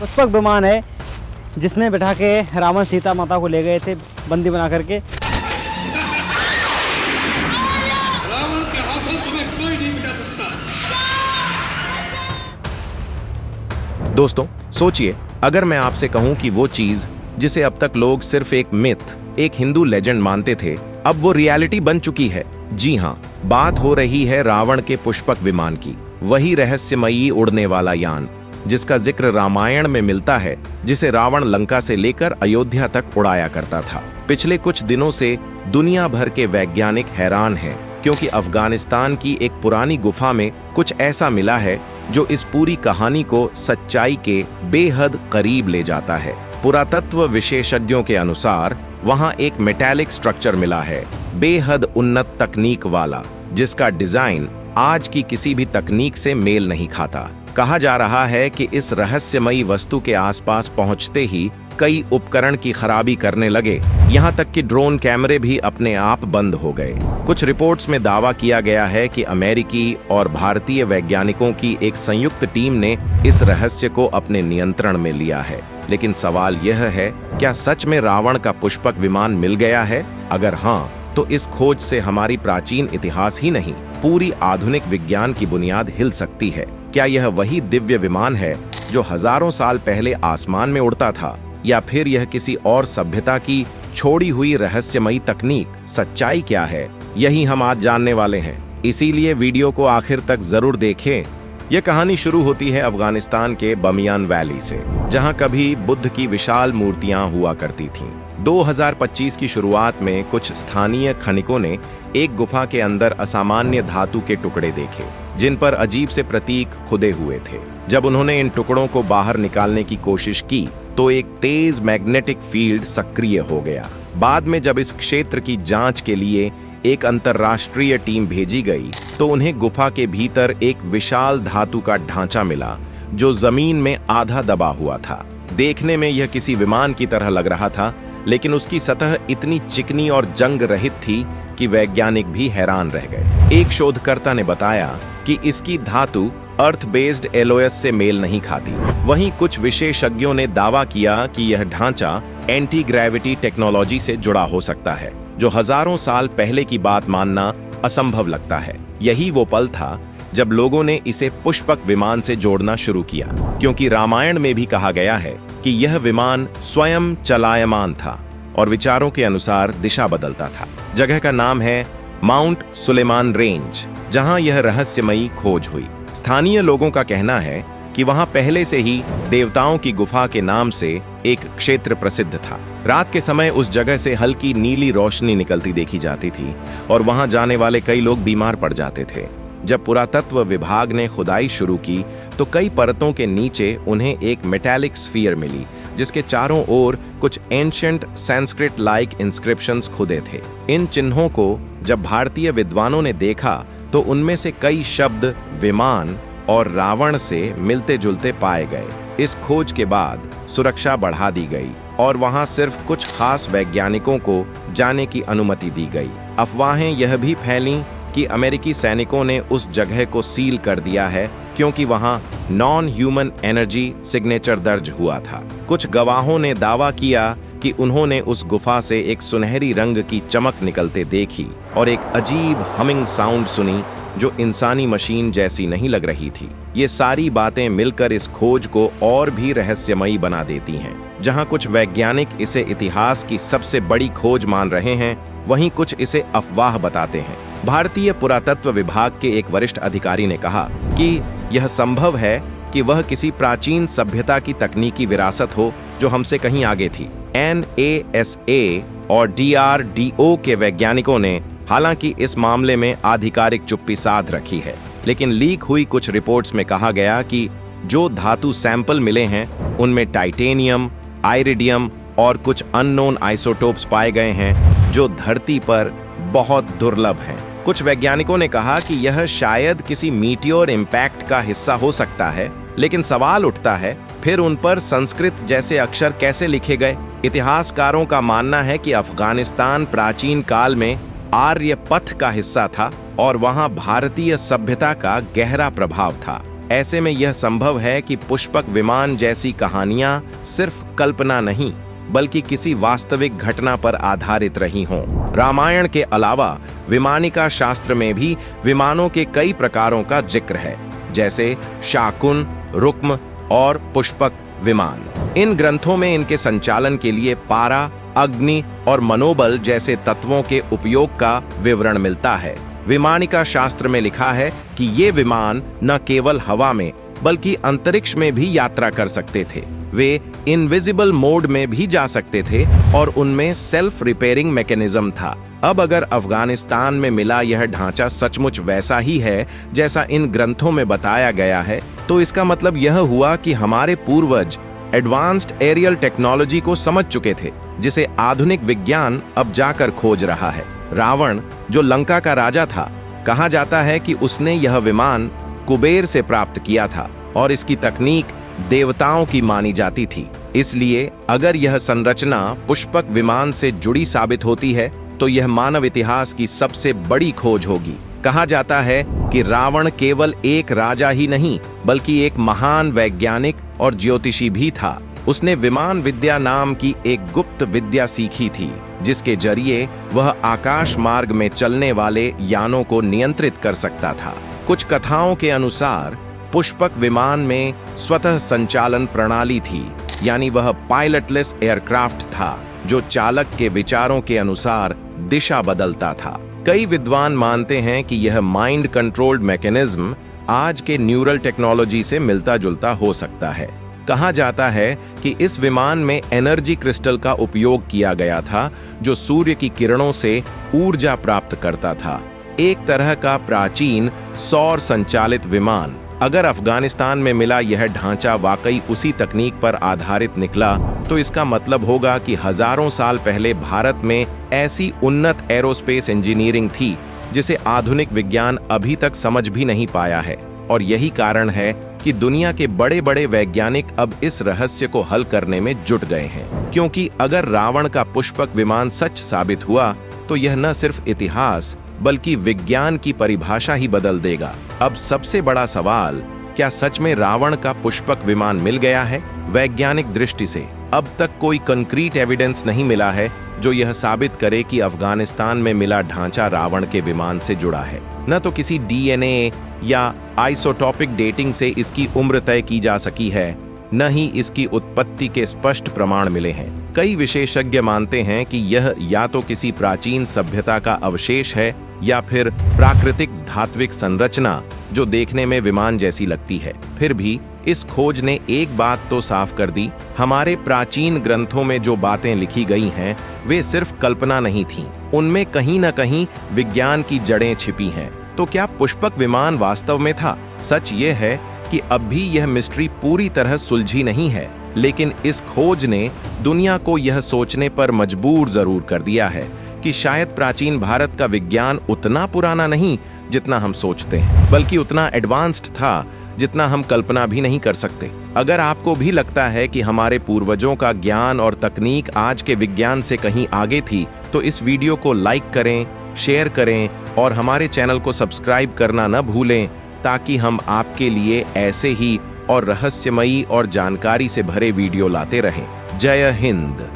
पुष्पक विमान है जिसमें बैठा के रावण सीता माता को ले गए थे बंदी बना करके। रावण के हाथों तुम्हें कोई नहीं मिटा सकता। दोस्तों सोचिए, अगर मैं आपसे कहूं कि वो चीज जिसे अब तक लोग सिर्फ एक मिथ, एक हिंदू लेजेंड मानते थे, अब वो रियलिटी बन चुकी है। जी हाँ, बात हो रही है रावण के पुष्पक विमान की, वही रहस्यमयी उड़ने वाला यान जिसका जिक्र रामायण में मिलता है, जिसे रावण लंका से लेकर अयोध्या तक उड़ाया करता था। पिछले कुछ दिनों से दुनिया भर के वैज्ञानिक हैरान हैं, क्योंकि अफगानिस्तान की एक पुरानी गुफा में कुछ ऐसा मिला है जो इस पूरी कहानी को सच्चाई के बेहद करीब ले जाता है। पुरातत्व विशेषज्ञों के अनुसार वहां एक मेटालिक स्ट्रक्चर मिला है, बेहद उन्नत तकनीक वाला, जिसका डिजाइन आज की किसी भी तकनीक से मेल नहीं खाता। कहा जा रहा है कि इस रहस्यमयी वस्तु के आसपास पहुंचते ही कई उपकरण की खराबी करने लगे, यहां तक कि ड्रोन कैमरे भी अपने आप बंद हो गए। कुछ रिपोर्ट्स में दावा किया गया है कि अमेरिकी और भारतीय वैज्ञानिकों की एक संयुक्त टीम ने इस रहस्य को अपने नियंत्रण में लिया है। लेकिन सवाल यह है, क्या सच में रावण का पुष्पक विमान मिल गया है? अगर हाँ, तो इस खोज से हमारी प्राचीन इतिहास ही नहीं, पूरी आधुनिक विज्ञान की बुनियाद हिल सकती है। क्या यह वही दिव्य विमान है जो हजारों साल पहले आसमान में उड़ता था, या फिर यह किसी और सभ्यता की छोड़ी हुई रहस्यमयी तकनीक? सच्चाई क्या है, यही हम आज जानने वाले हैं। इसीलिए वीडियो को आखिर तक जरूर देखें। यह कहानी शुरू होती है अफगानिस्तान के बमियान वैली से, जहां कभी बुद्ध की विशाल मूर्तियां हुआ करती थीं। 2025 की शुरुआत में कुछ स्थानीय खनिकों ने एक गुफा के अंदर असामान्य धातु के टुकड़े देखे, जिन पर अजीब से प्रतीक खुदे हुए थे। जब उन्होंने इन टुकड़ों को बाहर निकालने की कोशिश की तो एक तेज मैग्नेटिक फील्ड सक्रिय हो गया। बाद में जब इस क्षेत्र की जांच के लिए एक अंतर्राष्ट्रीय टीम भेजी गई तो उन्हें गुफा के भीतर एक विशाल धातु का ढांचा मिला जो जमीन में आधा दबा हुआ था। देखने में यह किसी विमान की तरह लग रहा था, लेकिन उसकी सतह इतनी चिकनी और जंग रहित थी कि वैज्ञानिक भी हैरान रह गए। एक शोधकर्ता ने बताया कि इसकी धातु अर्थ बेस्ड एलओएस से मेल नहीं खाती। वहीं कुछ विशेषज्ञों ने दावा किया कि यह ढांचा एंटी ग्रेविटी टेक्नोलॉजी से जुड़ा हो सकता है, जो हजारों साल पहले की बात मानना असंभव लगता है। यही वो पल था जब लोगों ने इसे पुष्पक विमान से जोड़ना शुरू किया, क्योंकि रामायण में भी कहा गया है कि यह विमान स्वयं चलायमान था और विचारों के अनुसार दिशा बदलता था। जगह का नाम है माउंट सुलेमान रेंज, जहां यह रहस्यमयी खोज हुई। स्थानीय लोगों का कहना है कि वहां पहले से ही देवताओं की गुफा के नाम से एक क्षेत्र प्रसिद्ध था। रात के समय उस जगह से हल्की नीली रोशनी निकलती देखी जाती थी और वहां जाने वाले कई लोग बीमार पड़ जाते थे। जब पुरातत्व विभाग ने खुदाई शुरू की तो कई परतों के नीचे उन्हें एक मेटालिक स्फीयर मिली, जिसके चारों ओर कुछ एंशिएंट संस्कृत लाइक इंस्क्रिप्शंस खुदे थे। इन चिन्हों को जब भारतीय विद्वानों ने देखा तो उनमें से कई शब्द विमान और रावण से मिलते जुलते पाए गए। इस खोज के बाद सुरक्षा बढ़ा दी गई और वहां सिर्फ कुछ खास वैज्ञानिकों को जाने की अनुमति दी गई। अफवाहें यह भी फैलीं कि अमेरिकी सैनिकों ने उस जगह को सील कर दिया है क्योंकि वहां नॉन ह्यूमन एनर्जी सिग्नेचर दर्ज हुआ था। कुछ गवाहों ने दावा किया कि उन्होंने उस गुफा से एक सुनहरी रंग की चमक निकलते देखी और एक अजीब हमिंग साउंड सुनी जो इंसानी मशीन जैसी नहीं लग रही थी। ये सारी बातें मिलकर इस खोज को और भी रहस्यमयी बना देती हैं। जहां कुछ वैज्ञानिक इसे इतिहास की सबसे बड़ी खोज मान रहे हैं, वहीं कुछ इसे अफवाह बताते हैं। भारतीय पुरातत्व विभाग के एक वरिष्ठ अधिकारी ने कहा कि यह संभव है कि वह किसी प्राचीन सभ्यता की तकनीकी विरासत हो जो हमसे कहीं आगे थी। NASA और DRDO के वैज्ञानिकों ने हालांकि इस मामले में आधिकारिक चुप्पी साध रखी है, लेकिन लीक हुई कुछ रिपोर्ट्स में कहा गया कि जो धातु सैंपल मिले हैं उनमें टाइटेनियम, आइरिडियम और कुछ अननोन आइसोटोप्स पाए गए हैं जो धरती पर बहुत दुर्लभ हैं। कुछ वैज्ञानिकों ने कहा कि यह शायद किसी मीटियोर इम्पैक्ट का हिस्सा हो सकता है, लेकिन सवाल उठता है फिर उन पर संस्कृत जैसे अक्षर कैसे लिखे गए? इतिहासकारों का मानना है कि अफगानिस्तान प्राचीन काल में आर्य पथ का हिस्सा था और वहां भारतीय सभ्यता का गहरा प्रभाव था। ऐसे में यह संभव है कि पुष्पक विमान जैसी कहानियां सिर्फ कल्पना नहीं बल्कि किसी वास्तविक घटना पर आधारित रही हों। रामायण के अलावा विमानिका शास्त्र में भी विमानों के कई प्रकारों का जिक्र है, जैसे शाकुन, रुक्म और पुष्पक विमान। इन ग्रंथों में इनके संचालन के लिए पारा, अग्नि और मनोबल जैसे तत्वों के उपयोग का विवरण मिलता है। विमानिका शास्त्र में लिखा है कि ये विमान न केवल हवा में बल्कि अंतरिक्ष में भी यात्रा कर सकते थे। वे इनविजिबल मोड में भी जा सकते थे और उनमें सेल्फ रिपेयरिंग मैकेनिज्म था। अब अगर अफगानिस्तान में मिला यह ढांचा सचमुच वैसा ही है जैसा इन ग्रंथों में बताया गया है, तो इसका मतलब यह हुआ कि हमारे पूर्वज एडवांस्ड एरियल टेक्नोलॉजी को समझ चुके थे, जिसे आधुनिक विज्ञान अब जाकर खोज रहा है। रावण, जो लंका का राजा था, कहा जाता है कि उसने यह विमान कुबेर से प्राप्त किया था और इसकी तकनीक देवताओं की मानी जाती थी। इसलिए अगर यह संरचना पुष्पक विमान से जुड़ी साबित होती है तो यह मानव इतिहास की सबसे बड़ी खोज होगी। कहा जाता है कि रावण केवल एक राजा ही नहीं बल्कि एक महान वैज्ञानिक और ज्योतिषी भी था। उसने विमान विद्या नाम की एक गुप्त विद्या सीखी थी, जिसके जरिए वह आकाश मार्ग में चलने वाले यानों को नियंत्रित कर सकता था। कुछ कथाओं के अनुसार पुष्पक विमान में स्वतः संचालन प्रणाली थी, यानी वह पायलटलेस एयरक्राफ्ट था जो चालक के विचारों के अनुसार दिशा बदलता था। कई विद्वान मानते हैं कि यह माइंड कंट्रोल्ड मैकेनिज्म आज के न्यूरल टेक्नोलॉजी से मिलता जुलता हो सकता है। कहा जाता है कि इस विमान में एनर्जी क्रिस्टल का उपयोग किया गया था, जो सूर्य की किरणों से ऊर्जा प्राप्त करता था। एक तरह का प्राचीन सौर संचालित विमान। अगर अफगानिस्तान में मिला यह ढांचा वाकई उसी तकनीक पर आधारित निकला, तो इसका मतलब होगा कि हजारों साल पहले भारत में ऐसी उन्नत एरोस्पेस इंजीनियरिंग थी जिसे आधुनिक विज्ञान अभी तक समझ भी नहीं पाया है। और यही कारण है कि दुनिया के बड़े बड़े वैज्ञानिक अब इस रहस्य को हल करने में जुट गए हैं। क्योंकि अगर रावण का पुष्पक विमान सच साबित हुआ तो यह न सिर्फ इतिहास बल्कि विज्ञान की परिभाषा ही बदल देगा। अब सबसे बड़ा सवाल, क्या सच में रावण का पुष्पक विमान मिल गया है? वैज्ञानिक दृष्टि से अब तक कोई कंक्रीट एविडेंस नहीं मिला है जो यह साबित करे कि अफगानिस्तान में मिला ढांचा रावण के विमान से जुड़ा है। न तो किसी डीएनए या आइसोटॉपिक डेटिंग से इसकी उम्र तय की जा सकी है, न ही इसकी उत्पत्ति के स्पष्ट प्रमाण मिले हैं। कई विशेषज्ञ मानते हैं कि यह या तो किसी प्राचीन सभ्यता का अवशेष है या फिर प्राकृतिक धात्विक संरचना जो देखने में विमान जैसी लगती है। फिर भी इस खोज ने एक बात तो साफ कर दी, हमारे प्राचीन ग्रंथों में जो बातें लिखी गई हैं वे सिर्फ कल्पना नहीं थीं, उनमें कहीं न कहीं विज्ञान की जड़ें छिपी हैं। तो क्या पुष्पक विमान वास्तव में था? सच ये है कि अब भी यह मिस्ट्री पूरी तरह सुलझी नहीं है, लेकिन इस खोज ने दुनिया को यह सोचने पर मजबूर जरूर कर दिया है कि शायद प्राचीन भारत का विज्ञान उतना पुराना नहीं जितना हम सोचते हैं, बल्कि उतना एडवांस्ड था जितना हम कल्पना भी नहीं कर सकते। अगर आपको भी लगता है कि हमारे पूर्वजों का ज्ञान और तकनीक आज के विज्ञान से कहीं आगे थी, तो इस वीडियो को लाइक करें, शेयर करें और हमारे चैनल को सब्सक्राइब करना न भूलें, ताकि हम आपके लिए ऐसे ही और रहस्यमयी और जानकारी से भरे वीडियो लाते रहें। जय हिंद।